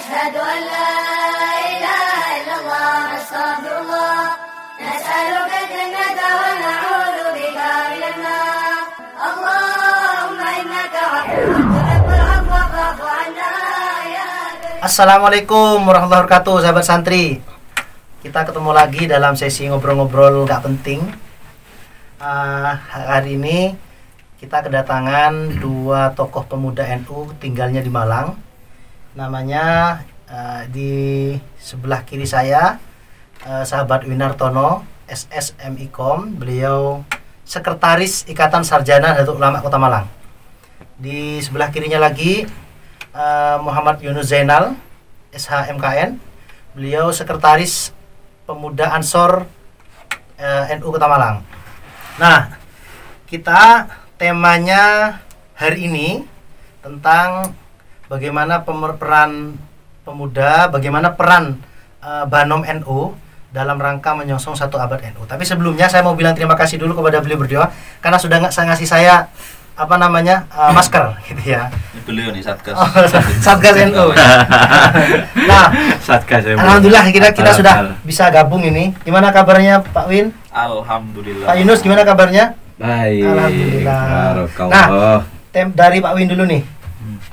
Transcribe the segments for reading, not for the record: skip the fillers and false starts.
أشهد أن لا إله إلا الله أستغفر الله نسألك الجنة ونعوذ بك من النار اللهم إنك عفو تحب العفو فاعف عنا يا كريم. Assalamualaikum warahmatullahi wabarakatuh, sahabat santri. Kita ketemu lagi dalam sesi ngobrol-ngobrol gak penting. Hari ini kita kedatangan dua tokoh pemuda NU tinggalnya di Malang. Namanya di sebelah kiri saya sahabat Winartono, SSMIKOM. Beliau Sekretaris Ikatan Sarjana Nahdlatul Ulama Kota Malang. Di sebelah kirinya lagi Muhammad Yunus Zainal, SHMKN. Beliau Sekretaris Pemuda Ansor NU Kota Malang. Nah, kita temanya hari ini tentang bagaimana peran pemuda, bagaimana peran Banom NU dalam rangka menyongsong satu abad NU. Tapi sebelumnya saya mau bilang terima kasih dulu kepada beliau berdua karena sudah ngasih saya masker gitu ya. Beliau nih Satgas. Satgas NU. Nah, Satgas NU. Alhamdulillah kita sudah bisa gabung ini. Gimana kabarnya Pak Win? Alhamdulillah. Pak Yunus gimana kabarnya? Baik. Alhamdulillah. Nah, dari Pak Win dulu nih.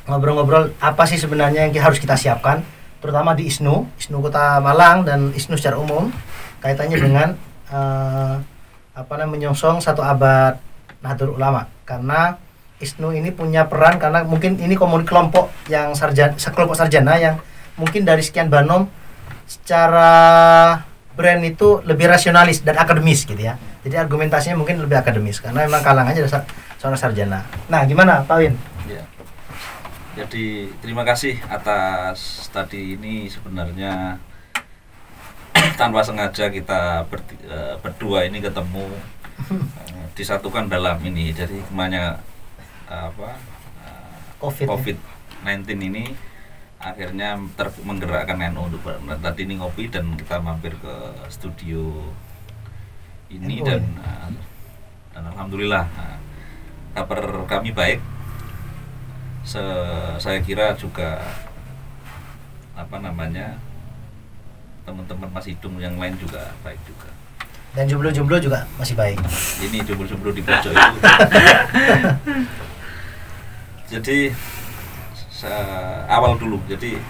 Ngobrol-ngobrol apa sih sebenarnya yang harus kita siapkan, terutama di ISNU Kota Malang dan ISNU secara umum, kaitannya dengan menyongsong satu abad Nahdlatul Ulama. Karena ISNU ini punya peran, karena mungkin ini kelompok yang sekelompok sarjana yang mungkin dari sekian Banom secara brand itu lebih rasionalis dan akademis gitu ya. Jadi argumentasinya mungkin lebih akademis karena memang kalangannya seorang sarjana. Nah, gimana Pak Win? Ya. Jadi terima kasih atas tadi ini sebenarnya tanpa sengaja kita berdua ini ketemu disatukan dalam ini. Jadi kemanya COVID-19 ini akhirnya menggerakkan NU untuk tadi ini ngopi dan kita mampir ke studio ini dan alhamdulillah kabar kami baik. Saya kira juga teman-teman Mas Hidung yang lain juga baik juga. Dan jomblo-jomblo juga masih baik. Ini jomblo-jomblo di pojok itu. Jadi awal dulu. Jadi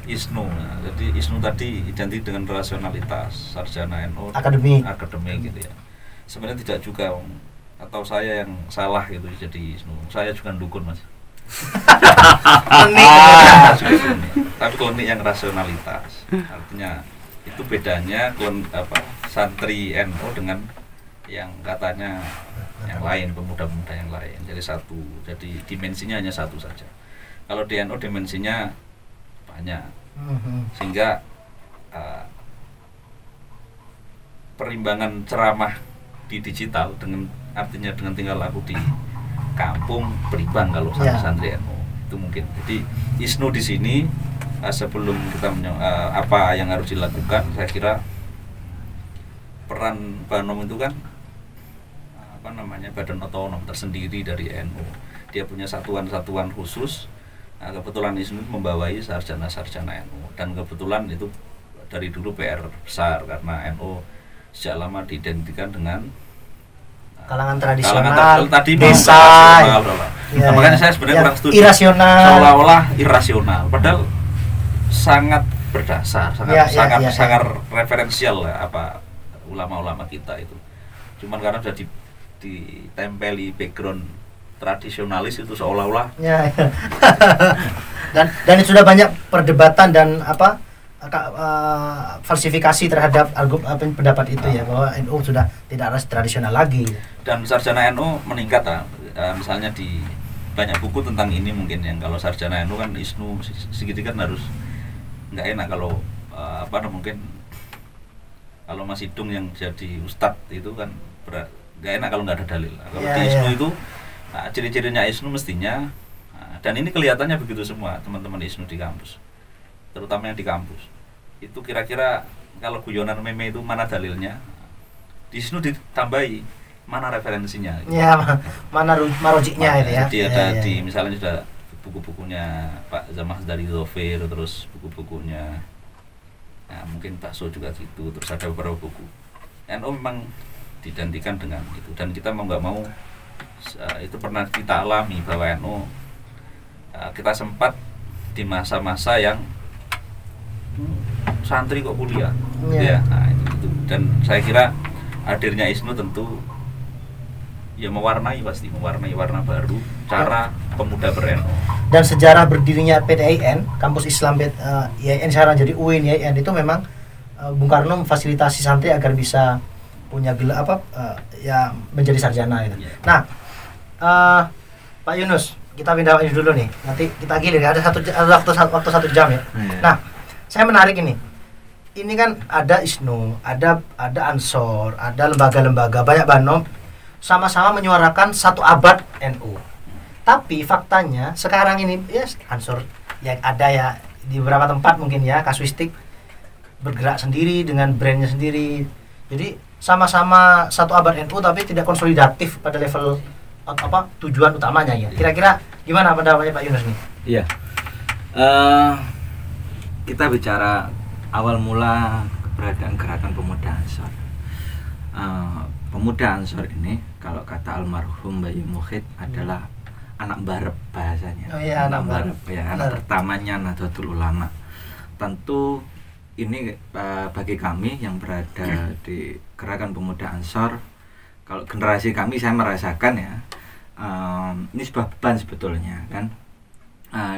ISNU. Jadi ISNU tadi identik dengan rasionalitas, sarjana NU, akademik gitu ya. Sebenarnya tidak juga atau saya yang salah gitu jadi ISNU. Saya juga dukun Mas. Tapi klinik yang rasionalitas. Artinya itu bedanya santri NU dengan yang katanya yang lain, pemuda-pemuda yang lain. Jadi satu. Jadi dimensinya hanya satu saja. Kalau di NU dimensinya banyak. Sehingga perimbangan ceramah di digital artinya dengan tinggal aku di kampung berimbang kalau santri NU itu mungkin. Jadi ISNU di sini sebelum kita apa yang harus dilakukan, saya kira peran Banom itu kan badan otonom tersendiri dari NU. Dia punya satuan-satuan khusus. Nah, kebetulan ISNU membawai sarjana-sarjana NU dan kebetulan itu dari dulu PR besar karena NU sejak lama diidentikan dengan kalangan tradisional, desa. Nah, makanya saya sebenarnya kurang setuju. Irasional. Seolah-olah irasional, padahal sangat berdasar, sangat referensial ya, ulama-ulama kita itu. Cuman karena sudah ditempeli background tradisionalis itu seolah-olah. Dan sudah banyak perdebatan dan falsifikasi terhadap pendapat itu ya, bahwa NU sudah tidak tradisional lagi. Dan sarjana NU meningkat misalnya di banyak buku tentang ini mungkin yang kalau sarjana NU kan ISNU segitiga kan harus nggak enak kalau mungkin kalau Mas Hidung yang jadi ustadz itu kan nggak enak kalau nggak ada dalil. Kalau di ISNU itu ciri-cirinya ISNU mestinya dan ini kelihatannya begitu semua teman-teman ISNU di kampus, terutama yang di kampus itu kira-kira kalau guyonan meme itu mana dalilnya, di ISNU ditambahi mana referensinya gitu. Ya, mana marojiknya itu ya. Jadi ada di misalnya sudah buku-bukunya Pak Zamah dari Zofir, terus buku-bukunya mungkin Pak So juga gitu, terus ada beberapa buku. NU memang didantikan dengan itu, dan kita mau nggak mau itu pernah kita alami bahwa NU kita sempat di masa-masa yang santri kok kuliah, ya. Nah, itu. Dan saya kira hadirnya ISNU tentu ya mewarnai warna baru cara pemuda ber-NU. Dan sejarah berdirinya PTIN, Kampus Islam IAIN sekarang jadi UIN IAIN, itu memang Bung Karno memfasilitasi santri agar bisa punya ya menjadi sarjana gitu. Yeah. Nah, Pak Yunus, kita pindah ini dulu nih. Nanti kita gilir, ada waktu 1 jam ya. Yeah. Nah, saya menarik ini. Ini kan ada ISNU, ada Ansor, ada lembaga-lembaga banyak Banom sama-sama menyuarakan 1 abad NU. Tapi faktanya sekarang ini ya Ansor yang ada ya di beberapa tempat mungkin ya kasuistik bergerak sendiri dengan brandnya sendiri. Jadi sama-sama 1 abad NU tapi tidak konsolidatif pada level tujuan utamanya ya. Kira-kira gimana pendapatnya Pak Yunus nih? Iya. Kita bicara awal mula keberadaan gerakan pemuda Ansor. Pemuda Ansor ini kalau kata almarhum Bayi Mukhid adalah anak barep bahasanya. Oh iya, anak barep. Ya, anak pertamanya Nahdlatul Ulama. Tentu ini bagi kami yang berada di gerakan pemuda Ansor, kalau generasi kami saya merasakan ya, ini sebuah beban sebetulnya kan.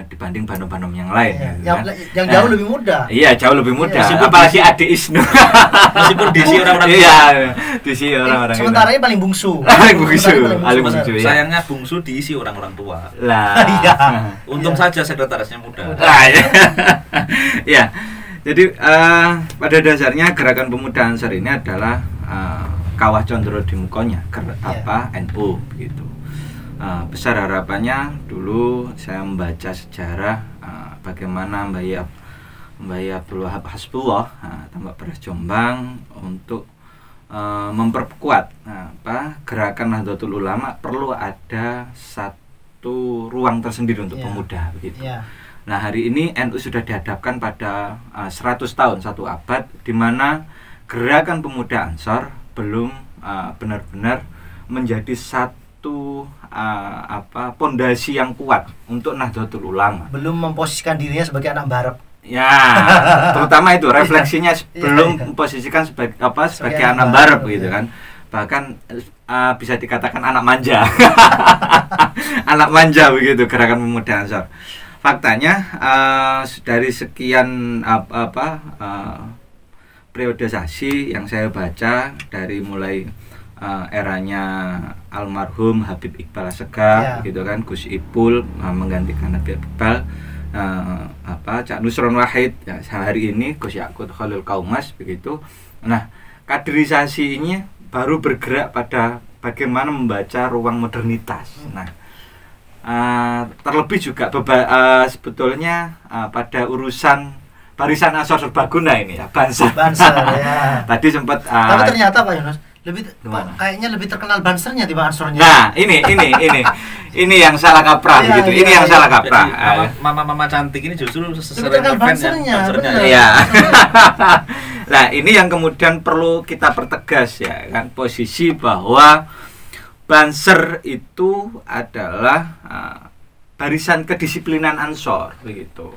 Dibanding Banom-Banom yang lain ya, kan? yang jauh lebih muda. Iya, jauh lebih muda. Iya. Apalagi adik ISNU. Meskipun diisi orang-orang iya, diisi orang-orang. Sementara ini paling bungsu. paling bungsu. Ya. Sayangnya bungsu diisi orang-orang tua. Lah. Iya. Untung saja sekretarisnya muda. Ya. Ya. Jadi pada dasarnya gerakan pemuda Ansor ini adalah kawah condro di mukonya NU begitu. Besar harapannya dulu saya membaca sejarah bagaimana Mbak Abdul Wahab Hasbullah Tambak Beras Jombang untuk memperkuat gerakan Nahdlatul Ulama perlu ada satu ruang tersendiri untuk pemuda begitu. Nah, hari ini NU sudah dihadapkan pada 100 tahun 1 abad di mana gerakan pemuda Ansor belum benar-benar menjadi satu pondasi yang kuat untuk Nahdlatul Ulama. Belum memposisikan dirinya sebagai anak barep. Ya, terutama itu refleksinya belum memposisikan sebagai anak barep gitu kan. Bahkan bisa dikatakan anak manja. Anak manja begitu gerakan pemuda Ansor. Faktanya dari sekian periodisasi yang saya baca dari mulai eranya almarhum Habib Iqbal Assegaf gitu kan, Gus Ipul menggantikan Habib Iqbal, Cak Nusron Wahid ya, hari ini Gus Yakut Khalil Kaumas begitu. Nah, kaderisasi ini baru bergerak pada bagaimana membaca ruang modernitas. Nah, terlebih juga sebetulnya pada urusan barisan Ansor Serbaguna ini ya, Banser ya. Tadi sempat tapi ternyata Pak Yunus kayaknya lebih terkenal Bansernya dibanding Ansornya. Nah, ini yang salah kaprah begitu. Ini yang salah kaprah. Mama cantik ini justru lebih terkenal Bansernya. Iya. Nah, ini yang kemudian perlu kita pertegas ya kan, posisi bahwa Banser itu adalah barisan kedisiplinan Ansor begitu.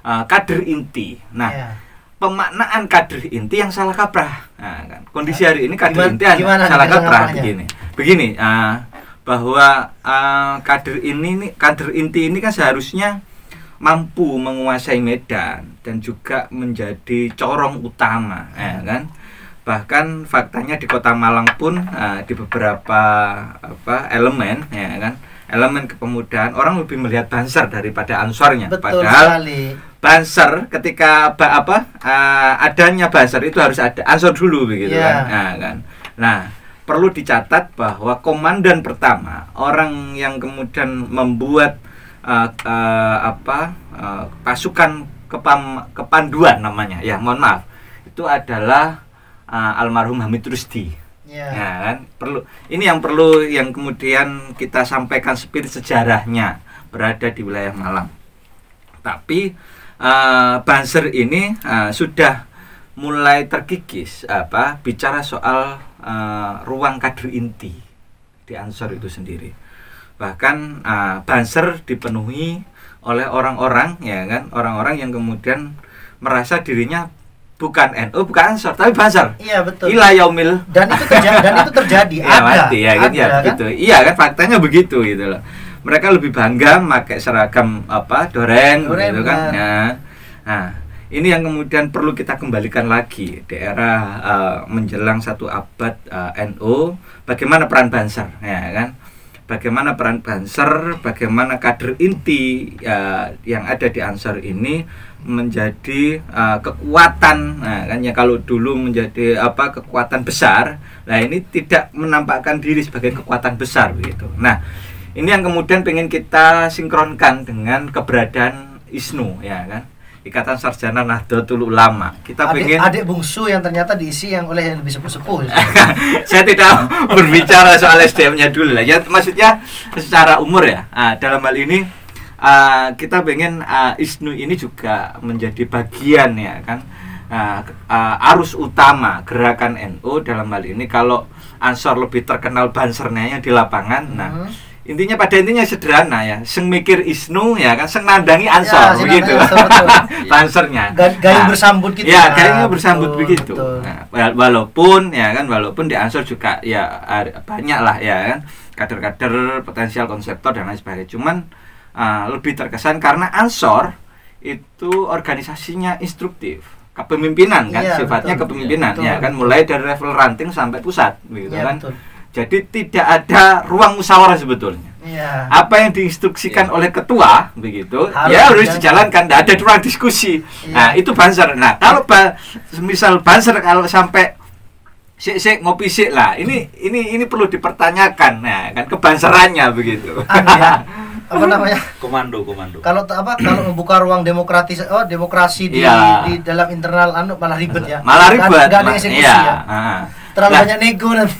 Kader inti. Nah, pemaknaan kader inti yang salah kaprah. Nah, kan. Kondisi hari ini kader inti salah kaprah begini. Bahwa kader inti ini kan seharusnya mampu menguasai medan dan juga menjadi corong utama, ya kan? Bahkan faktanya di Kota Malang pun di beberapa elemen, ya kan? Elemen kepemudaan orang lebih melihat Banser daripada Ansornya. Betul padahal sekali. Banser ketika adanya Banser itu harus ada Ansor dulu begitu kan. Nah, perlu dicatat bahwa komandan pertama orang yang kemudian membuat pasukan kepanduan namanya ya, mohon maaf, itu adalah almarhum Hamid Rusdi. Ya kan, yang kemudian kita sampaikan spirit sejarahnya berada di wilayah Malang. Tapi Banser ini sudah mulai terkikis bicara soal ruang kader inti di Ansor itu sendiri. Bahkan Banser dipenuhi oleh orang-orang, ya kan, orang-orang yang kemudian merasa dirinya bukan NU, bukan Ansor, tapi Banser. Iya, betul. Ila yaumil. Dan itu terjadi. Ya, mati, ya, kan, ya, kan? gitu. Iya kan, faktanya begitu gitu loh. Mereka lebih bangga pakai seragam doreng gitu kan. Nah, ini yang kemudian perlu kita kembalikan lagi di era menjelang 1 abad NU. Bagaimana peran Banser, ya kan? Bagaimana peran Banser, bagaimana kader inti yang ada di Ansor ini menjadi kekuatan. Nah, kan ya, kalau dulu menjadi kekuatan besar, nah ini tidak menampakkan diri sebagai kekuatan besar begitu. Nah, ini yang kemudian pengen kita sinkronkan dengan keberadaan ISNU, ya kan, Ikatan Sarjana Nahdlatul Ulama. Kita pengen adik bungsu yang ternyata diisi yang oleh yang lebih sepuh-sepuh. Saya tidak berbicara soal SDM-nya dulu lah. Ya, maksudnya secara umur ya. Dalam hal ini kita pengen ISNU ini juga menjadi bagian, ya kan, arus utama gerakan NU dalam hal ini. Kalau Ansor lebih terkenal Bansernya di lapangan. Nah, intinya pada intinya sederhana ya, sing mikir ISNU, ya kan, sing nandangi Ansor, ya, begitu. Bansernya gayung bersambut gitu. Ya, gayungnya bersambut begitu. Nah, walaupun di Ansor juga ya banyak lah, ya kan, kader-kader potensial konseptor dan lain sebagainya. Cuman lebih terkesan karena Ansor itu organisasinya instruktif, kepemimpinan kan, ya, sifatnya betul, kepemimpinan, ya, kan, mulai dari level ranting sampai pusat begitu, ya, kan. Betul. Jadi tidak ada ruang musyawarah sebetulnya. Ya. Apa yang diinstruksikan oleh ketua begitu, harus dijalankan, tidak ada ruang diskusi. Ya. Nah, itu Banser. Nah, kalau misal Banser kalau sampai sik ngopi sik lah, ini perlu dipertanyakan, nah, kan, kebanserannya begitu. Ya. Apa namanya? Komando. Kalau membuka ruang demokrasi di dalam internal malah ribet ya. Malah ribet. Enggak ada eksekusi ya. Terlalu banyak nego dan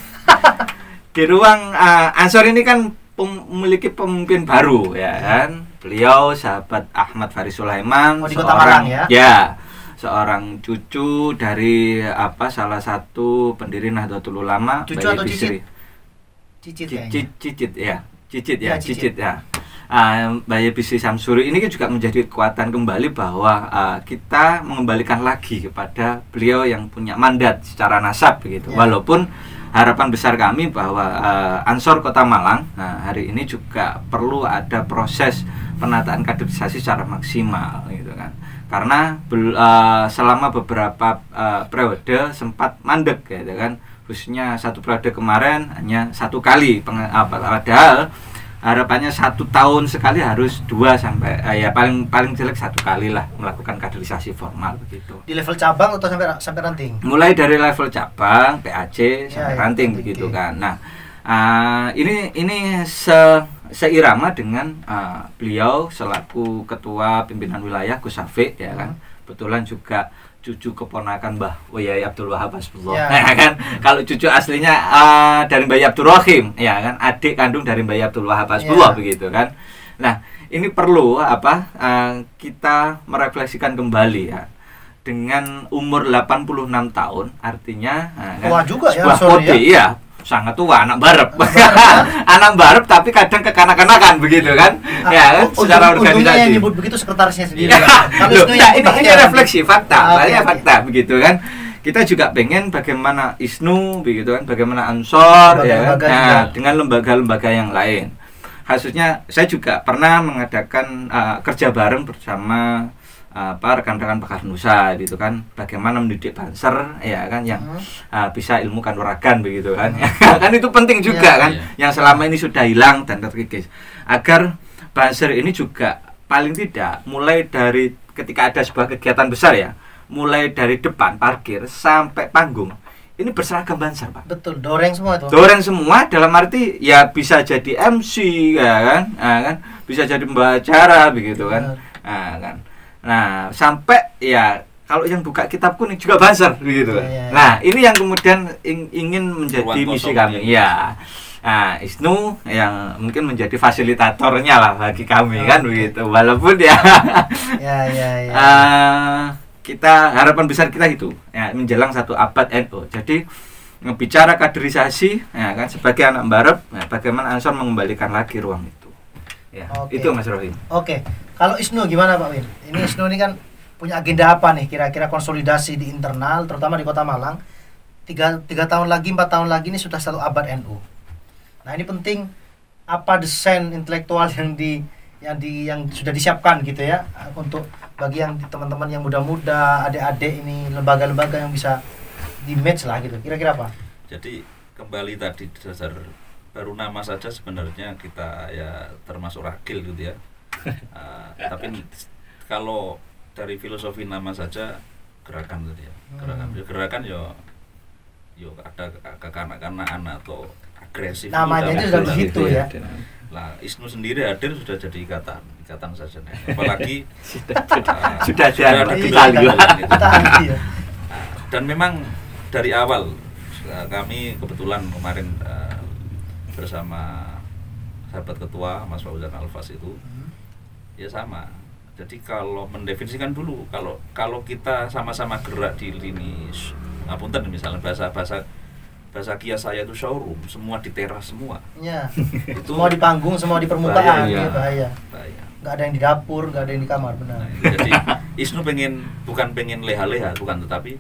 di ruang Ansor ini kan memiliki pemimpin baru, ya kan. Beliau sahabat Ahmad Faris Sulaiman, di Kota Malang, ya. Ya, seorang cucu dari salah satu pendiri Nahdlatul Ulama. Cucu atau cicit? Cicit ya. Bayi Bisri Samsuri ini juga menjadi kekuatan kembali bahwa kita mengembalikan lagi kepada beliau yang punya mandat secara nasab begitu. Ya. Walaupun harapan besar kami bahwa Ansor Kota Malang hari ini juga perlu ada proses penataan kaderisasi secara maksimal gitu kan. Karena selama beberapa periode sempat mandek gitu kan. Khususnya 1 periode kemarin hanya 1 kali padahal harapannya 1 tahun sekali harus 2 sampai ya paling jelek 1 kali lah melakukan kaderisasi formal begitu. Di level cabang atau sampai ranting? Mulai dari level cabang, PAC sampai ranting begitu kan. Nah, ini seirama dengan beliau selaku ketua pimpinan wilayah Gus Safiq, ya kan. Kebetulan juga cucu keponakan Mbah Yai Abdul Wahab Hasbullah, ya kan. Kalau cucu aslinya dari Mbah Abdul Rahim, ya kan, adik kandung dari Mbah Abdul Wahab Hasbullah, begitu kan. Nah, ini perlu kita merefleksikan kembali ya. Dengan umur 86 tahun, artinya tua juga sebuah kode, ya, sangat tua, anak barep. Anak barep tapi kadang kekanak-kanakan begitu kan. Ya kan, secara organisasi. Yang nyebut begitu sekretarisnya sendiri. Ini refleksi fakta, fakta begitu kan. Kita juga pengen bagaimana ISNU begitu kan, bagaimana Ansor ya kan, dengan lembaga-lembaga yang lain. Khususnya saya juga pernah mengadakan kerja bareng bersama rekan-rekan Pakar Nusa gitu kan, bagaimana mendidik Banser ya kan yang bisa ilmu kanuragan begitu kan. Kan itu penting juga kan, yang selama ini sudah hilang dan terkikis, agar Banser ini juga paling tidak mulai dari ketika ada sebuah kegiatan besar ya, mulai dari depan parkir sampai panggung ini berseragam Banser, Pak. Betul, doreng semua itu. Doreng semua dalam arti ya bisa jadi MC ya kan, bisa jadi pembawa acara begitu kan. Nah, sampai ya kalau yang buka kitab kuning juga Banser begitu. Nah, ini yang kemudian ingin menjadi misi kami. Ya. Nah, ISNU yang mungkin menjadi fasilitatornya lah bagi kami kan begitu. Walaupun ya, Ya, ya, ya. kita harapan besar kita itu ya, menjelang 1 abad NU. Jadi bicara kaderisasi ya kan sebagai anak Barep, ya, bagaimana Ansor mengembalikan lagi ruang itu. Ya, Oke. itu Mas Rohim. Oke, kalau ISNU gimana Pak Win? Ini ISNU ini kan punya agenda apa nih? Kira-kira konsolidasi di internal, terutama di Kota Malang. 3 tahun lagi, 4 tahun lagi ini sudah 1 abad NU. Nah ini penting apa desain intelektual yang sudah disiapkan gitu ya untuk bagi yang teman-teman yang muda-muda, adik-adik ini lembaga-lembaga yang bisa di match lah gitu. Kira-kira apa? Jadi kembali tadi dasar baru nama saja sebenarnya kita ya termasuk ragil gitu ya. Tapi kalau dari filosofi nama saja gerakan gitu ya. Gerakan yo ada kekanak-kanakan atau agresif. Namanya itu sudah begitu ya. Lah ISNU sendiri hadir sudah jadi ikatan saja. Apalagi Sudah ada Iya, kita lihat. kita anti ya. Dan memang dari awal kami kebetulan kemarin bersama sahabat ketua Mas Fauzan Alfas itu ya sama. Jadi kalau mendefinisikan dulu kalau kita sama-sama gerak di lini ngapunten misalnya bahasa kias saya itu showroom, semua di teras semua. Ya. Itu Semua di panggung, semua di permukaan, bahaya, ya bahaya. bahaya. Nggak ada yang di dapur, nggak ada yang di kamar, benar. Nah, jadi ISNU bukan pengen leha-leha, bukan, tetapi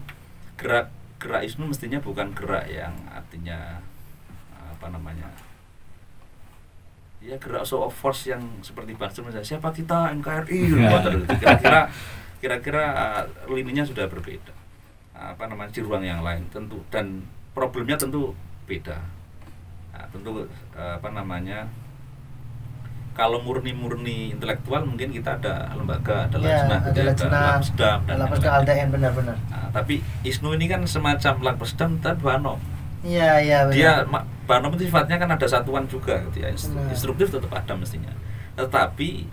gerak ISNU mestinya bukan gerak yang artinya apa namanya, ya gerak show of force yang seperti Banser misalnya siapa kita NKRI kira-kira lininya sudah berbeda, apa namanya, di ruang yang lain tentu, dan problemnya tentu beda. Nah, tentu apa namanya, kalau murni intelektual mungkin kita ada lembaga, ada Ya, Lajnah, ada Lajnah, Lapsdam dan Lapsdam yang lain. LDN, benar-benar. Nah, tapi ISNU ini kan semacam Lapsdam tapi Banom. Iya, iya, Dia benar. Banom itu sifatnya kan ada satuan juga gitu ya. Benar. Instruktif tetap ada mestinya. Tetapi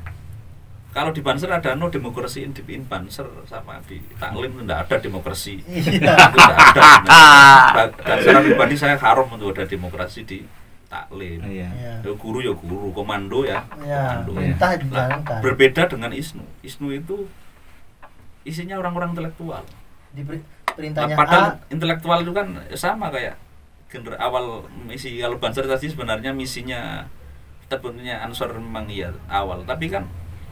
kalau di Banser ada demokrasi di Banser, sama di Taklim tidak ada demokrasi. Iya. Itu tidak ada. Dan secara pribadi saya harum untuk ada demokrasi di Taklim. Iya. Iya. Ya, guru ya guru, komando ya Ya, komando. perintah Nah, dijalankan. berbeda dengan ISNU. ISNU itu isinya orang-orang intelektual. Perintahnya Padahal A, intelektual itu kan sama kayak awal misi. Kalau Banser tadi sebenarnya misinya sebetulnya Ansor memang iya awal, tapi kan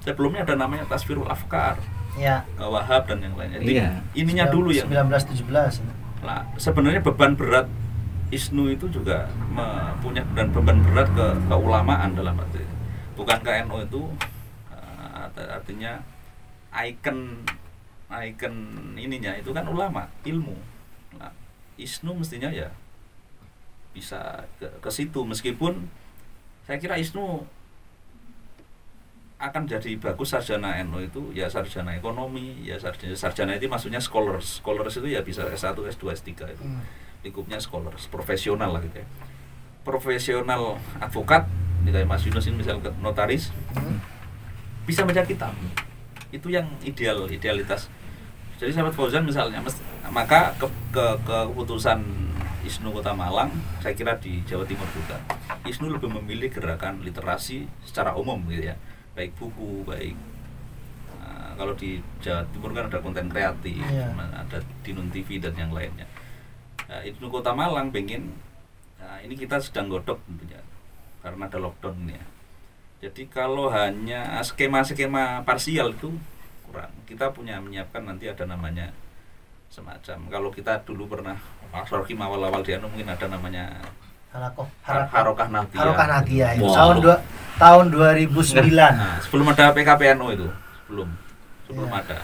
sebelumnya ada namanya Tasfirul Afkar, ya. Wahab dan yang lainnya. Jadi Iya. ininya dulu yang 1917. nah, sebenarnya beban berat ISNU itu juga punya beban berat ke keulamaan dalam arti, bukan ke NU itu artinya ikon ininya itu kan ulama ilmu. Nah, ISNU mestinya ya bisa ke situ, meskipun saya kira ISNU akan jadi bagus sarjana NU itu ya sarjana ekonomi, ya sarjana itu maksudnya scholars itu ya bisa S1, S2, S3 itu. Lingkupnya scholars, profesional lah gitu ya. Profesional advokat, kayak Mas Yunus ini misalnya notaris, bisa baca kitab. Itu yang idealitas. Jadi sahabat Fauzan misalnya, maka keputusan ISNU Kota Malang, saya kira di Jawa Timur juga, ISNU lebih memilih gerakan literasi secara umum gitu ya, baik buku, baik kalau di Jawa Timur kan ada konten kreatif, ada Dinun TV dan yang lainnya. ISNU Kota Malang pengen, ini kita sedang godok tentunya karena ada lockdown ini ya. Jadi kalau hanya skema-skema parsial itu kurang. Kita menyiapkan nanti ada namanya semacam, kalau kita dulu pernah Rohim awal-awal di mungkin ada namanya Harokah Nahdiyah. Harokah Nahdiyah itu Wow. tahun 2009. Nah, sebelum ada PKPNU itu, sebelum ada.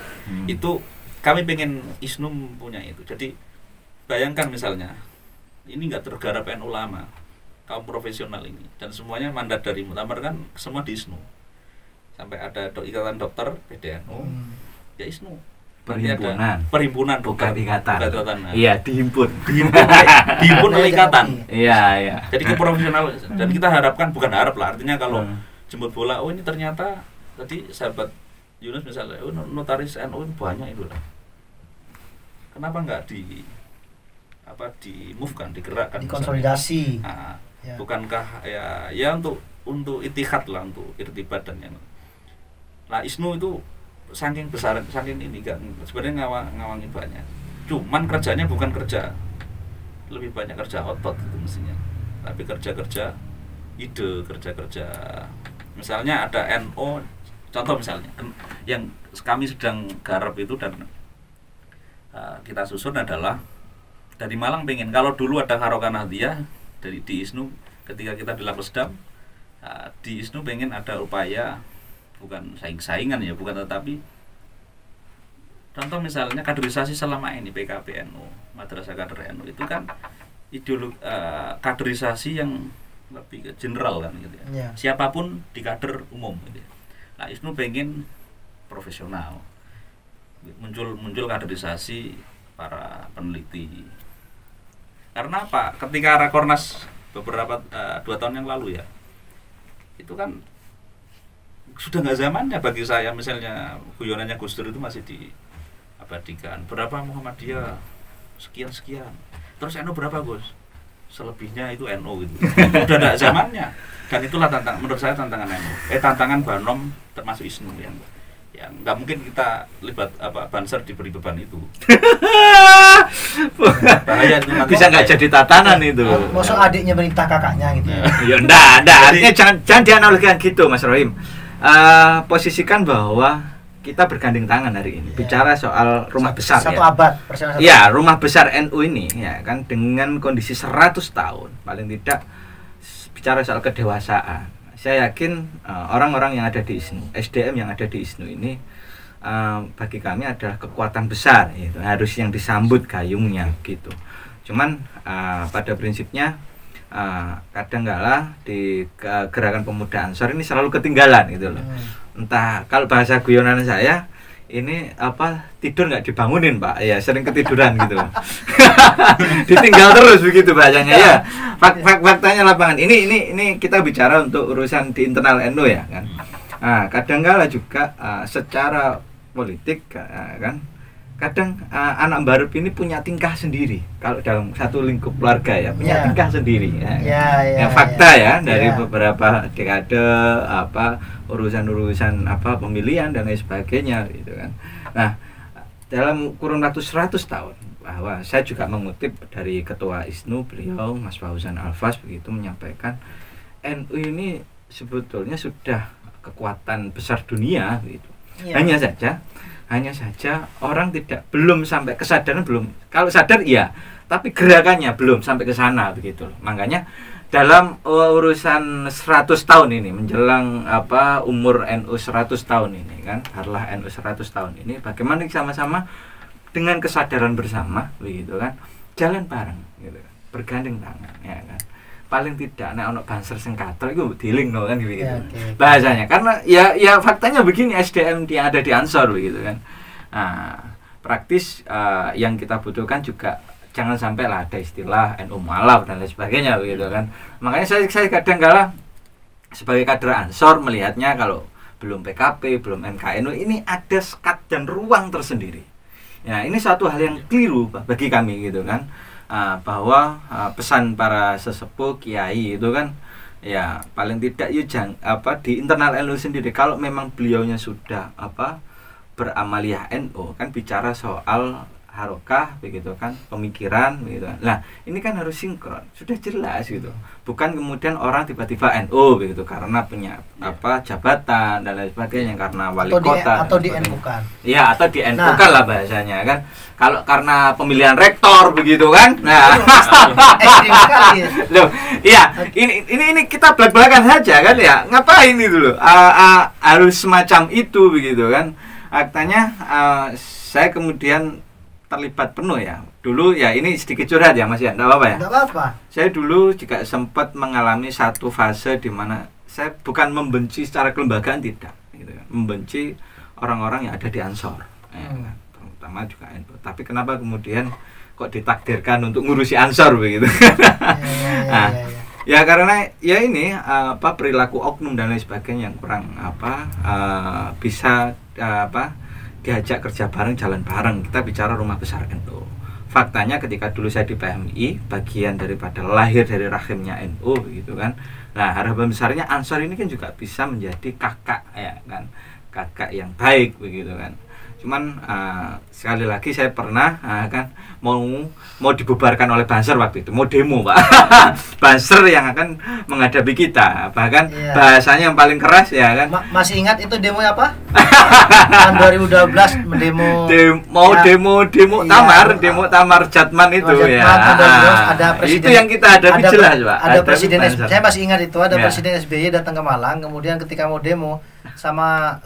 Itu kami pengen ISNU punya itu. Jadi bayangkan misalnya, ini nggak tergarap NU lama, kaum profesional ini, dan semuanya mandat dari Muktamar kan semua di ISNU. Sampai ada ikatan dokter PDNU, ya ISNU. Perhimpunan bukan ikatan. Nah. Iya, dihimpun oleh ikatan. Iya. Jadi keprofesional, dan kita harapkan, bukan harap lah, artinya kalau jemput bola, oh ini ternyata tadi sahabat Yunus misalnya, oh notaris NU banyak itu lah. Kenapa nggak di di move kan, digerakkan, dikonsolidasi. Nah, Ya. bukankah ya untuk itihad lah, untuk irtibat dan yang. Nah, ISNU itu saking besar, saking ini kan sebenarnya ngawangin banyak. Cuman kerjanya bukan kerja, lebih banyak kerja otot itu mestinya. Tapi kerja ide, kerja misalnya ada NO, contoh misalnya yang kami sedang garap itu dan kita susun adalah dari Malang pengen, kalau dulu ada Harokan Nahdiyah di ISNU ketika kita di Lapesdam, di ISNU pengen ada upaya bukan saingan ya, bukan, tetapi contoh misalnya kaderisasi selama ini PKP NU, Madrasah Kader NU itu kan ideologi kaderisasi yang lebih ke general kan gitu ya. Ya. Siapapun di kader umum gitu ya. Nah, ISNU pengen profesional. Muncul kaderisasi para peneliti. Karena apa? Ketika Rakornas beberapa 2 tahun yang lalu ya, itu kan sudah nggak zamannya bagi saya. Misalnya guyonannya Gus Dur itu masih diabadikan. Berapa Muhammadiyah? Sekian. Terus NU berapa, Gus? Selebihnya itu NU gitu. Udah nggak zamannya. Dan itulah menurut saya tantangan NU. Tantangan Banom termasuk ISNU yang nggak mungkin kita libat Banser diberi beban itu. Bahaya itu nanti. Bisa nggak jadi tatanan itu. Maksud adiknya perintah kakaknya gitu. Ya enggak. Artinya jangan dianalogikan gitu, Mas Rohim. Posisikan bahwa kita bergandeng tangan hari ini. Bicara soal rumah besar satu ya. abad, persiapan Ya, rumah besar NU ini ya kan dengan kondisi 100 tahun paling tidak, bicara soal kedewasaan. Saya yakin orang-orang yang ada di ISNU, SDM yang ada di ISNU ini bagi kami adalah kekuatan besar, gitu. Harus yang disambut gayungnya gitu. Cuman pada prinsipnya kadangkala di gerakan pemuda Ansor ini selalu ketinggalan gitu loh. Entah, kalau bahasa guyonan saya ini tidur nggak dibangunin, Pak, ya sering ketiduran gitu. Ditinggal terus begitu bahasanya ya. Faktanya lapangan ini kita bicara untuk urusan di internal NU ya kan. Kadangkala juga secara politik kan kadang anak baru ini punya tingkah sendiri kalau dalam satu lingkup keluarga ya, punya tingkah sendiri ya. Fakta ya dari beberapa dekade urusan pemilihan dan lain sebagainya gitu kan. Nah, dalam kurun waktu 100 tahun, bahwa saya juga mengutip dari ketua ISNU beliau Mas Fauzan Alfas begitu menyampaikan NU ini sebetulnya sudah kekuatan besar dunia gitu. Hanya saja orang belum sampai kesadaran, belum, kalau sadar iya, tapi gerakannya belum sampai ke sana begitu loh. Makanya dalam urusan 100 tahun ini menjelang umur NU 100 tahun ini kan, harlah NU 100 tahun ini bagaimana sama-sama dengan kesadaran bersama begitu kan, jalan bareng gitu kan, bergandeng tangan ya kan. Paling tidak ono Banser sing kathol iku dealing no kan gitu. Bahasanya karena ya faktanya begini, SDM yang ada di Ansor begitu kan. Praktis yang kita butuhkan juga jangan sampai lah ada istilah NU mualaf dan lain sebagainya begitu kan. Makanya saya kadang-kala sebagai kader Ansor melihatnya kalau belum PKP, belum NKNU ini ada sekat dan ruang tersendiri. Ya, ini suatu hal yang keliru bagi kami gitu kan. Bahwa pesan para sesepuh kiai itu kan ya paling tidak di internal NU sendiri, kalau memang beliaunya sudah beramaliyah NU kan, bicara soal harokah begitu kan, pemikiran begitu kan. Nah, ini kan harus sinkron, sudah jelas gitu. Bukan kemudian orang tiba-tiba NU begitu karena punya jabatan dan lain sebagainya, karena wali kota atau di NU kan. Iya, atau di NU kan lah bahasanya kan. Kalau karena pemilihan rektor begitu kan. Nah, loh, iya, ini kita belak-belakan saja kan ya. Ngapain itu loh? Harus semacam itu begitu kan. Aktanya saya kemudian terlibat penuh ya. Dulu ya ini sedikit curhat ya Mas ya, enggak apa-apa ya? Enggak apa-apa. Saya dulu juga sempat mengalami satu fase di mana saya bukan membenci secara kelembagaan, tidak gitu kan. Membenci orang-orang yang ada di Ansor. Ya, kan? Terutama juga NU. Tapi kenapa kemudian kok ditakdirkan untuk ngurusi Ansor begitu? Ya karena ya ini perilaku oknum dan lain sebagainya yang kurang bisa diajak kerja bareng, jalan bareng. Kita bicara rumah besar NU. faktanya ketika dulu saya di PMI, bagian daripada lahir dari rahimnya NU gitu kan. Nah, harapan besarnya Ansor ini kan juga bisa menjadi kakak ya kan, kakak yang baik begitu kan. Cuman sekali lagi saya pernah kan mau dibubarkan oleh Banser waktu itu, mau demo Pak. Banser yang akan menghadapi kita, bahkan bahasanya yang paling keras ya kan. Masih ingat itu demo apa? Tahun 2012 mendemo demo Tamar Jatman itu ya. Ada presiden, itu yang kita hadapi jelas Pak. Ada presiden saya masih ingat itu, ada presiden SBY datang ke Malang, kemudian ketika mau demo sama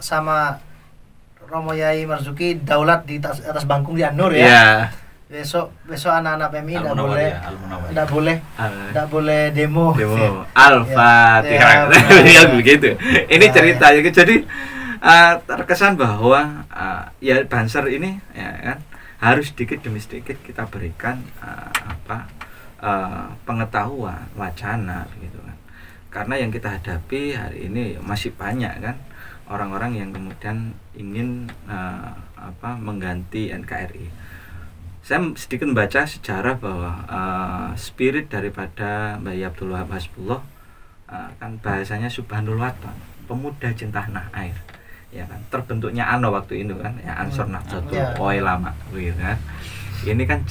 Romo Yai Marzuki daulat di atas bangkung di An-Nur ya. Besok anak-anak PMI enggak boleh demo. Al-Fatihah. Ya begitu. Ini cerita jadi terkesan bahwa ya Banser ini ya kan harus sedikit demi sedikit kita berikan pengetahuan, wacana gitu kan. Karena yang kita hadapi hari ini masih banyak kan orang-orang yang kemudian ingin mengganti NKRI. Saya sedikit membaca sejarah bahwa spirit daripada Mbak Abdul Wahab Hasbullah kan bahasanya Subhanul Watan, pemuda cinta tanah air, ya kan. Terbentuknya ANO waktu itu kan, ya Ansor Nahdlatul Ulama, gitu kan. Ini kan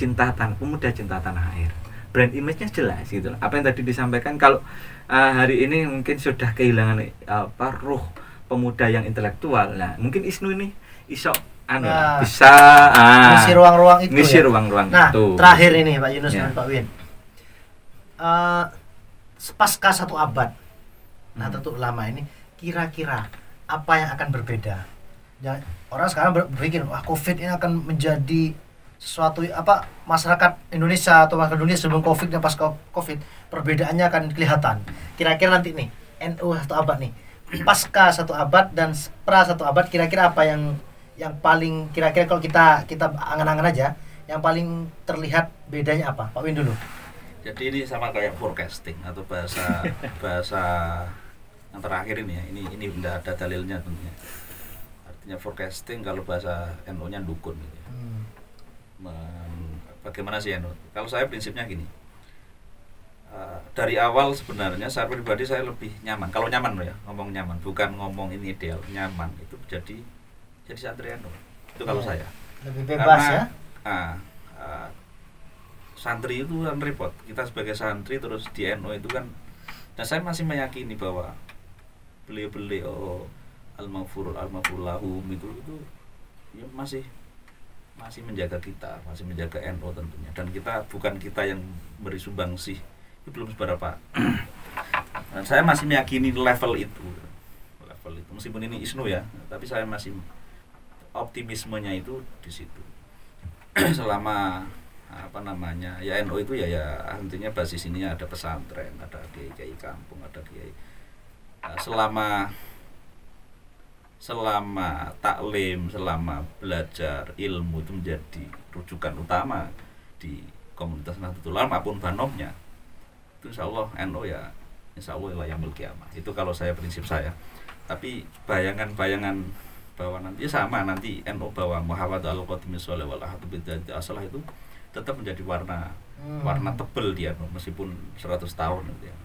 pemuda cinta tanah air. Brand image-nya jelas gitu. Apa yang tadi disampaikan, kalau hari ini mungkin sudah kehilangan ruh pemuda yang intelektual. Nah, mungkin Isnu ini bisa ngisi ruang-ruang itu. Nah, terakhir ini Pak Yunus dan Pak Win. Pasca 1 abad Nahdlatul Ulama ini, kira-kira apa yang akan berbeda? Orang sekarang berpikir, wah Covid ini akan menjadi sesuatu masyarakat Indonesia atau masyarakat dunia sebelum Covid dan pasca Covid perbedaannya akan kelihatan. Kira-kira nanti nih NU 1 abad nih, pasca 1 abad dan pra 1 abad, kira-kira apa yang paling, kira-kira kalau kita angan-angan aja, yang paling terlihat bedanya apa? Pak Win dulu. Jadi ini sama kayak forecasting atau bahasa yang terakhir ini ya. Ini tidak ada dalilnya tentunya. Artinya forecasting kalau bahasa NU-nya dukun gitu. Bagaimana sih NU? Kalau saya prinsipnya gini. Dari awal sebenarnya saya pribadi saya lebih nyaman. Kalau nyaman loh ya, ngomong nyaman, bukan ngomong ini ideal, nyaman itu jadi santri NU. Itu kalau saya. Lebih bebas ya. Santri itu kan repot. Kita sebagai santri terus di NU itu kan, dan saya masih meyakini bahwa beliau al-maghfurul lahum itu ya masih menjaga kita, masih menjaga NU tentunya. Dan bukan kita yang beri sumbangsih, itu belum seberapa. Dan saya masih meyakini level itu. Meskipun ini Isnu ya, tapi saya masih optimismenya itu di situ. Selama ya NU itu ya artinya basis ininya ada pesantren, ada kiai kampung, ada kiai. Selama taklim, selama belajar ilmu itu menjadi rujukan utama di komunitas Nahdlatul Ulama maupun banomnya, itu insya Allah NU ya insya Allah yaumul qiyamah. Itu kalau saya, prinsip saya. Tapi bayangan bahwa nanti sama nanti NU bahwa Muhammad al-Qadimi Sholeh wal Ahad bid'ati asalah itu tetap menjadi warna tebal dia meskipun 100 tahun gitu ya.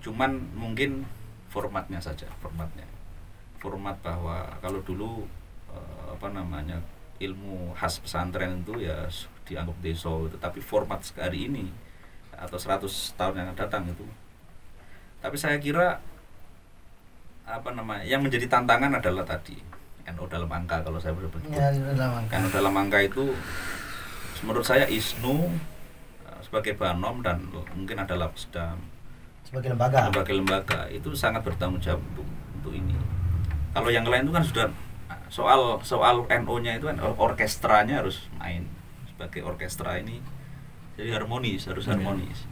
Cuman mungkin format bahwa kalau dulu ilmu khas pesantren itu ya dianggap deso, tetapi format hari ini atau 100 tahun yang akan datang itu, tapi saya kira yang menjadi tantangan adalah tadi NU dalam angka. Kalau saya berpikir NU dalam angka itu menurut saya Isnu sebagai banom dan mungkin adalah sebagai lembaga itu sangat bertanggung jawab untuk ini. Kalau yang lain itu kan sudah soal NU-nya itu kan orkestranya harus main sebagai orkestra ini, jadi harus harmonis.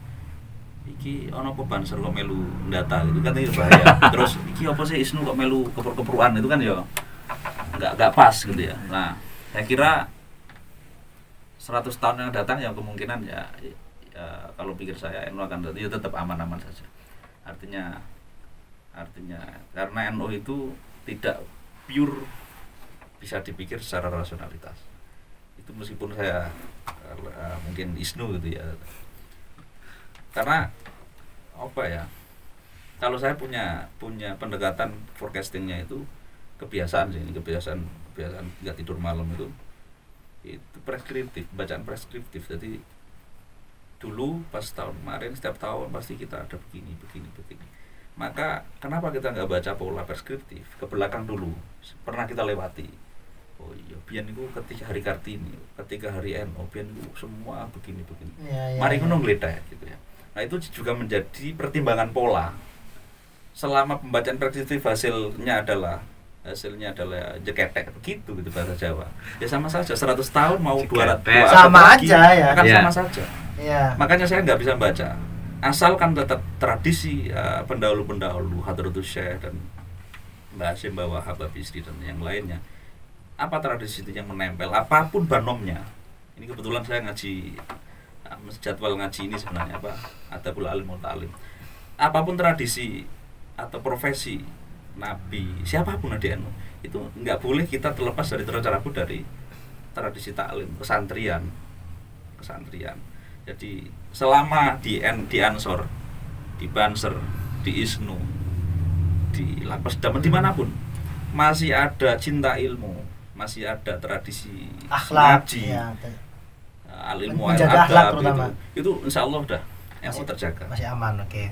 Iki ono apa Banser kok melu ndata gitu kan, itu bahaya. Terus iki apa sih Isnu kok melu kepur-kepuruan itu kan ya enggak pas gitu ya. Nah, saya kira 100 tahun yang datang ya kemungkinan ya kalau pikir saya NU akan tetap aman-aman saja. Artinya karena NU itu tidak pure bisa dipikir secara rasionalitas. Itu meskipun saya mungkin ISNU gitu ya. Karena apa ya? Kalau saya punya pendekatan forecastingnya itu kebiasaan sih, kebiasaan nggak tidur malam itu preskriptif, bacaan preskriptif. Jadi dulu pas tahun kemarin setiap tahun pasti kita ada begini. Maka kenapa kita nggak baca pola preskriptif ke belakang dulu? Pernah kita lewati. Oh iya, biyen itu ketika hari Kartini, ketika hari NU, biyen itu semua begini. Mari ngono ngledek gitu ya. Nah, itu juga menjadi pertimbangan pola. Selama pembacaan preskriptif hasilnya adalah jeketek begitu gitu bahasa Jawa. Ya sama saja 100 tahun mau 200 sama aja ya. Akan sama saja. Ya. Makanya saya nggak bisa baca. Asalkan tetap tradisi pendahulu-pendahulu Hadratus Syekh dan Mbah Hasyim, Mbah Wahab, Mbah Bisri dan yang lainnya. Apa tradisi itu yang menempel apapun banomnya. Ini kebetulan saya ngaji jadwal ngaji ini sebenarnya apa? Adabul Alim wal Ta'lim. Apapun tradisi atau profesi nabi, siapapun di NU, itu nggak boleh kita terlepas dari tercabut dari tradisi taklim, kesantrian. Jadi selama di Ansor, di Banser, di ISNU, di Lapas Daman, dimanapun masih ada cinta ilmu, masih ada tradisi akhlak, ngaji, ya, al-ilmu menjaga akhlak terutama. Itu insya Allah udah masih terjaga, masih aman. Oke.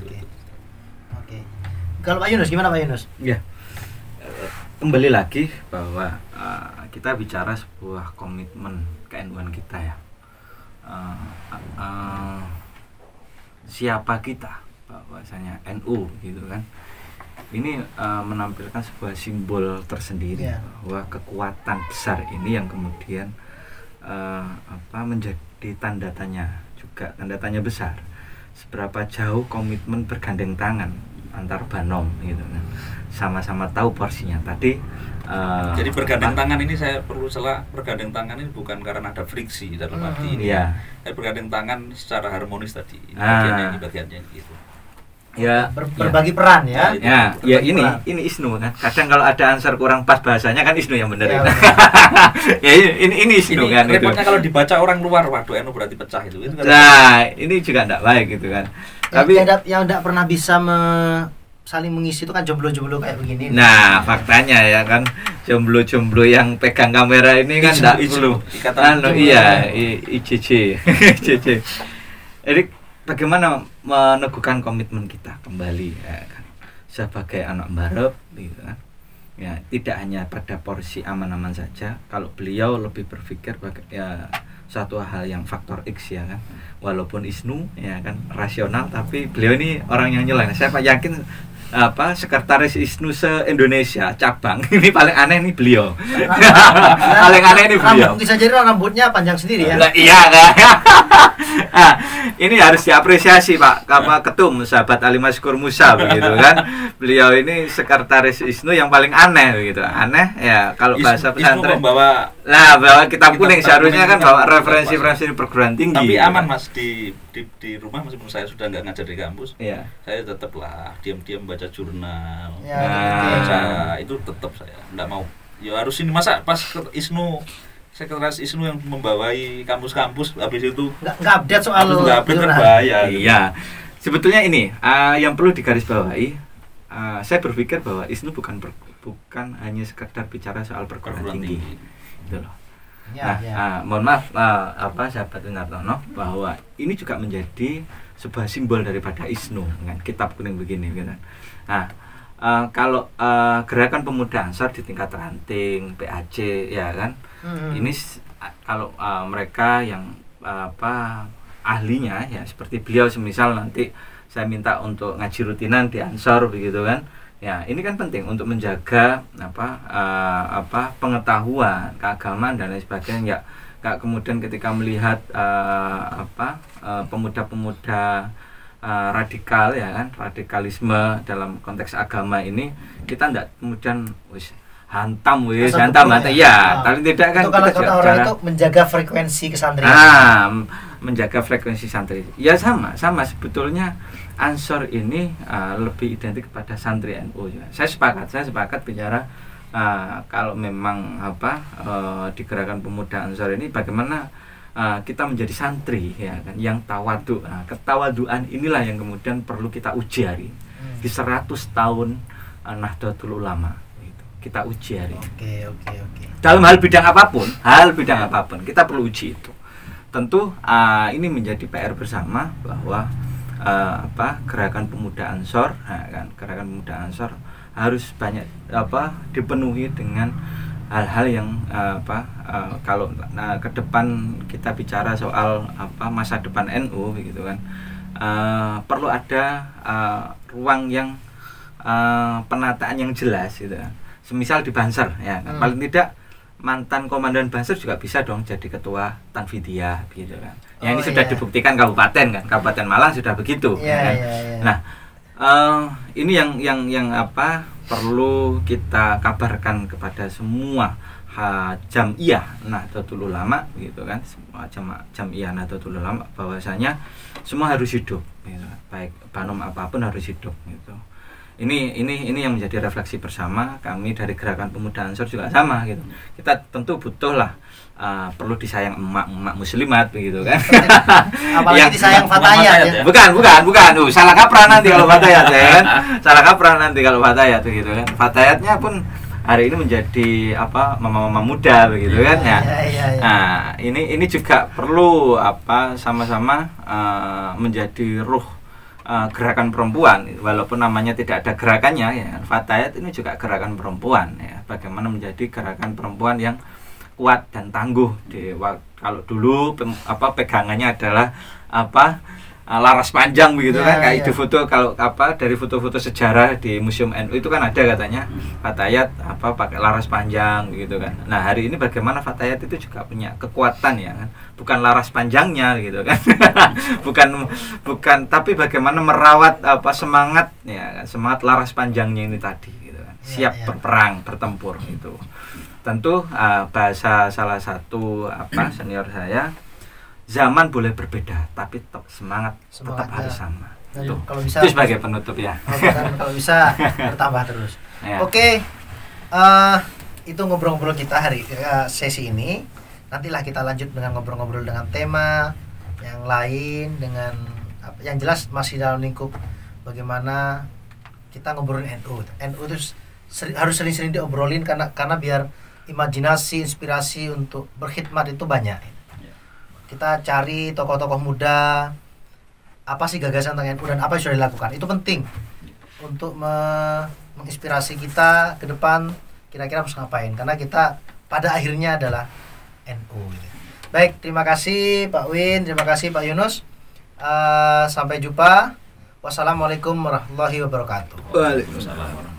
Kalau Pak Yunus gimana Pak Yunus? Ya, kembali lagi bahwa kita bicara sebuah komitmen ke-NU-an kita ya. Siapa kita, bahwasanya NU gitu kan. Ini menampilkan sebuah simbol tersendiri bahwa kekuatan besar ini yang kemudian menjadi tanda tanya besar. Seberapa jauh komitmen bergandeng tangan antar banom gitu kan, sama-sama tahu porsinya tadi. Jadi bergandeng tangan ini saya perlu bergandeng tangan ini bukan karena ada friksi dalam arti ini. Ya. Bergandeng tangan secara harmonis tadi. Bagiannya gitu. Ya, berbagi peran ya. Ya ini ISNU kan. Kadang kalau ada answer kurang pas bahasanya kan ISNU yang benar. Ya ini ISNU kan. Repotnya kalau dibaca orang luar, waduh NU berarti pecah itu. Nah, ini juga enggak baik gitu kan. Tapi yang enggak pernah bisa saling mengisi itu kan jomblo-jomblo kayak begini. Nah, faktanya ya kan jomblo-jomblo yang pegang kamera ini kan enggak perlu. Iya, ICC. Jadi bagaimana meneguhkan komitmen kita kembali ya kan, sebagai anak barep gitu kan. Ya, tidak hanya pada porsi aman-aman saja. Kalau beliau lebih berpikir ya satu hal yang faktor X ya kan. Walaupun ISNU ya kan rasional, tapi beliau ini orang yang nyeleneh. Saya yakin sekretaris ISNU se-Indonesia cabang ini paling aneh nih beliau. Paling aneh ini beliau. Bisa jadi rambutnya panjang sendiri ya. Nah, iya kan. Ini harus diapresiasi Pak Ketum sahabat Ali Maskur Musa begitu kan. Beliau ini sekretaris ISNU yang paling aneh begitu. Aneh ya kalau bahasa pesantren. Bawa kitab kuning seharusnya kan bawa referensi perguruan tinggi. Tapi aman Mas di rumah meskipun saya sudah nggak ngajar di kampus. Iya. Saya tetaplah diam-diam baca jurnal. Ya, baca itu tetap saya enggak mau. Ya harus ini masa pas ke ISNU sekretaris ISNU yang membawai kampus-kampus habis itu nggak update soal bahaya. Iya. Sebetulnya ini yang perlu digarisbawahi. Saya berpikir bahwa ISNU bukan hanya sekedar bicara soal perguruan tinggi. Gitu loh. Mohon maaf sahabat Winartono bahwa ini juga menjadi sebuah simbol daripada ISNU dengan kitab kuning begini gitu. Nah, kalau gerakan pemuda Ansor di tingkat ranting, PAC ya kan. Ini kalau mereka yang ahlinya ya seperti beliau semisal nanti saya minta untuk ngaji rutinan di Ansor begitu kan. Ya, ini kan penting untuk menjaga pengetahuan, keagamaan dan lain sebagainya. Enggak kemudian ketika melihat pemuda-pemuda radikal ya kan, radikalisme dalam konteks agama ini kita enggak kemudian hantam ya. Tapi tidak kan itu kita orang itu menjaga frekuensi kesantri. Menjaga frekuensi santri. Ya sama sebetulnya Ansor ini lebih identik kepada santri NU ya. Saya sepakat bicara kalau memang di gerakan pemuda Ansor ini bagaimana kita menjadi santri ya kan yang tawadu. Nah, ketawaduan inilah yang kemudian perlu kita uji hari di 100 tahun Nahdlatul Ulama gitu. Kita uji hari. Oke. Dalam hal bidang apapun kita perlu uji itu. Tentu ini menjadi PR bersama bahwa gerakan pemuda Ansor, kan, gerakan pemuda Ansor harus banyak dipenuhi dengan hal-hal yang kalau ke depan kita bicara soal masa depan NU gitu kan, perlu ada ruang yang penataan yang jelas gitu. Semisal di Banser ya kan, paling tidak mantan komandan Banser juga bisa dong jadi ketua Tanfidiyah gitu kan. Ya ini sudah dibuktikan kabupaten kan, Kabupaten Malang sudah begitu kan. Nah, ini yang perlu kita kabarkan kepada semua Jam'iyah Nahdlatul Ulama gitu kan, semua Jam'iyah Nahdlatul Ulama bahwasanya semua harus hidup gitu. Baik banom apapun harus hidup gitu. Ini yang menjadi refleksi bersama kami dari Gerakan Pemuda Ansor juga sama gitu. Kita tentu butuh lah perlu disayang emak muslimat begitu kan. Apalagi disayang fatayat ya. Bukan. Salah kaprah nanti kalau fatayat ya kan. Salah kaprah nanti kalau fatayat begitu kan. Fatayatnya pun hari ini menjadi mama-mama muda begitu kan ya. Nah, ini juga perlu sama-sama menjadi ruh gerakan perempuan, walaupun namanya tidak ada gerakannya ya. Fatayat ini juga gerakan perempuan ya. Bagaimana menjadi gerakan perempuan yang kuat dan tangguh kalau dulu pegangannya adalah laras panjang begitu kan, kayak di foto kalau dari foto-foto sejarah di Museum NU itu kan ada katanya Fatayat pakai laras panjang begitu kan. Nah, hari ini bagaimana Fatayat itu juga punya kekuatan ya kan, bukan laras panjangnya gitu kan. bukan tapi bagaimana merawat semangat ya kan, semangat laras panjangnya ini tadi gitu kan. Siap berperang, bertempur gitu. Tentu bahasa salah satu senior saya, zaman boleh berbeda, tapi semangat tetap harus sama. Itu. Kalau bisa, itu sebagai penutup ya. Kalau bisa bertambah terus. Ya. Oke, itu ngobrol-ngobrol kita hari sesi ini. Nantilah kita lanjut dengan ngobrol-ngobrol dengan tema yang lain, dengan yang jelas masih dalam lingkup bagaimana kita ngobrolin NU. NU itu harus sering-sering diobrolin karena biar imajinasi, inspirasi untuk berkhidmat itu banyak. Kita cari tokoh-tokoh muda, apa sih gagasan tentang NU dan apa yang sudah dilakukan. Itu penting untuk menginspirasi kita ke depan kira-kira harus ngapain, karena kita pada akhirnya adalah NU gitu. Baik, terima kasih Pak Win, terima kasih Pak Yunus. Sampai jumpa. Wassalamualaikum warahmatullahi wabarakatuh. Waalaikumsalam.